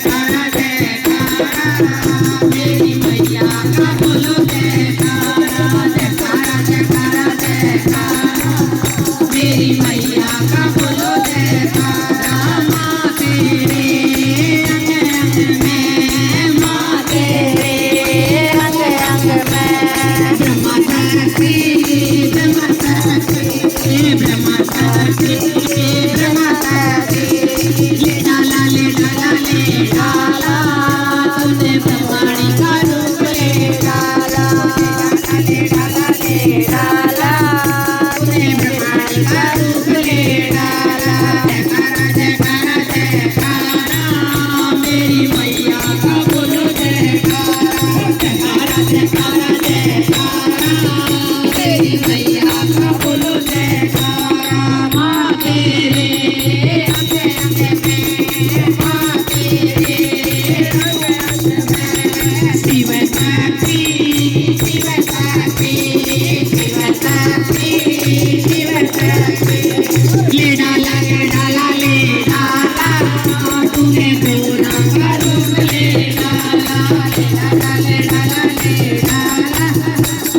जयकारा जयकारा मेरी मैया का बोलो जयकारा जयकारा जयकारा जयकारा मेरी मैया का बोलो जयकारा माँ तेरे अंग अंग में माँ तेरे अंग अंग में ब्रह्मा शक्ति ब्रह्मा शक्ति ब्रह्मा शक्ति ब्रह्मा शक्ति ले डाला तूने ब्रह्माणी का रूप ले डाला ले डाला तूने ब्रह्माणी का रूप ले डाला जयकारा जयकारा जयकारा मेरी मैया का बोलो जयकारा जयकारा जयकारा जयकारा मेरी मैया का बोलो जयकारा माँ तेरे अंग अंग में माँ तेरे अंग अंग में शिव शक्ति शिव शक्ति शिव शक्ति शिव शक्ति ले डाला तूने पूरा का रूप ले डाला ले डाला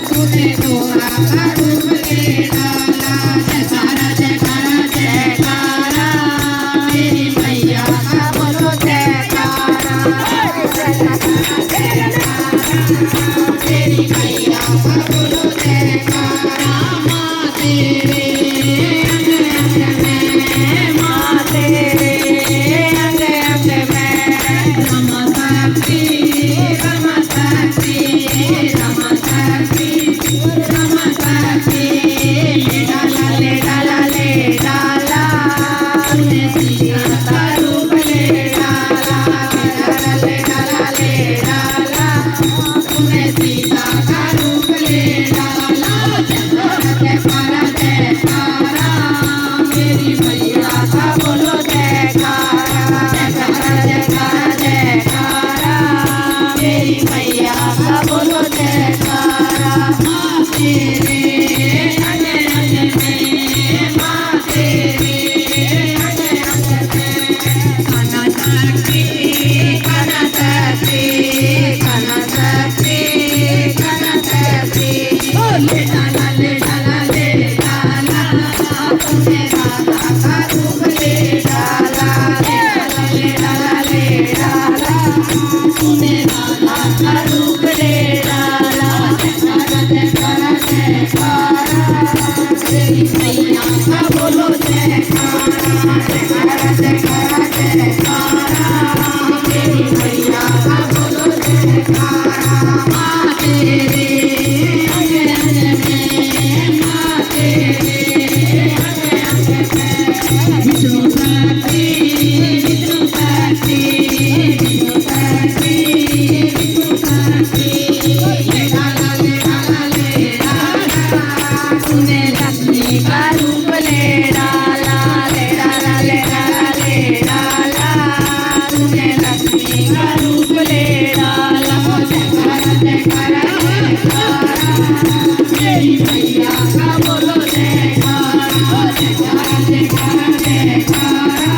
तूने पूरा का रूप ले डाला जयकारा जयकारा जयकारा मेरी मैया का बोलो जयकारा मेरी मैया का बोलो जयकारा माँ तेरे अंग अंग में माँ तेरे अंग अंग में ब्रह्मा शक्ति ब्रह्मा शक्ति ब्रह्मा शक्ति ले डाला तूने सीता का रूप ले डाला तूने सीता का रूप ले डाला जयकारा जयकारा मेरी मैया का बोलो जयकारा जयकारा जयकारा जयकारा मेरी मैया का बोलो जयकारा माँ तेरे अंग अंग में माँ तेरे अंग अंग में कना शक्ति कना शक्ति कना शक्ति कना शक्ति ले डाला तूने राधा का रूप ले डाला ले डाला तूने राधा का रूप ले डाला जयकारा जयकारा जयकारा तेरी मैया का बोलो जयकारा जयकारा जयकारा जयकारा तेरी मैया का बोलो जयकारा माँ तेरे अंग अंग में माँ तेरे अंग अंग में विष्णु शक्ति विष्णु शक्ति विष्णु शक्ति विष्णु शक्ति ले डाला तूने लक्ष्मी का रूप ले डाला तूने लक्ष्मी का रूप ले डाला जयकारा जयकारा जयकारा मेरी मैया का बोलो जयकारा जयकारा जयकारा जयकारा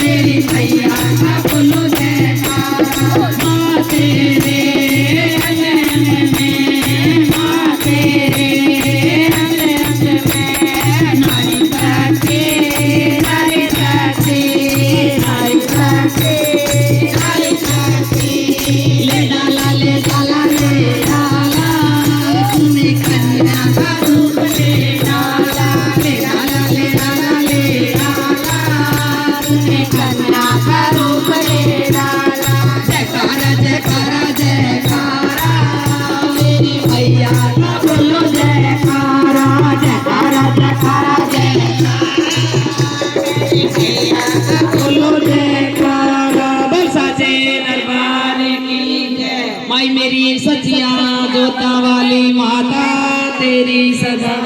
मेरी मैया का बोलो जयकारा माँ तेरे अंग अंग में माँ तेरे अंग अंग में नारी शक्ति नारी शक्ति नारी शक्ति नारी शक्ति ले डाला तूने कन्या का रूप ले डाला तूने कन्या का रूप ले डाला जयकारा जयकारा जयकारा मेरी मैया का बोलो जयकारा जयकारा जयकारा जयकारा मेरी मैया का बोलो जयकारा बरसाचे दरबार की जय माई मेरी सचिया जोता वाली माता तेरी सदा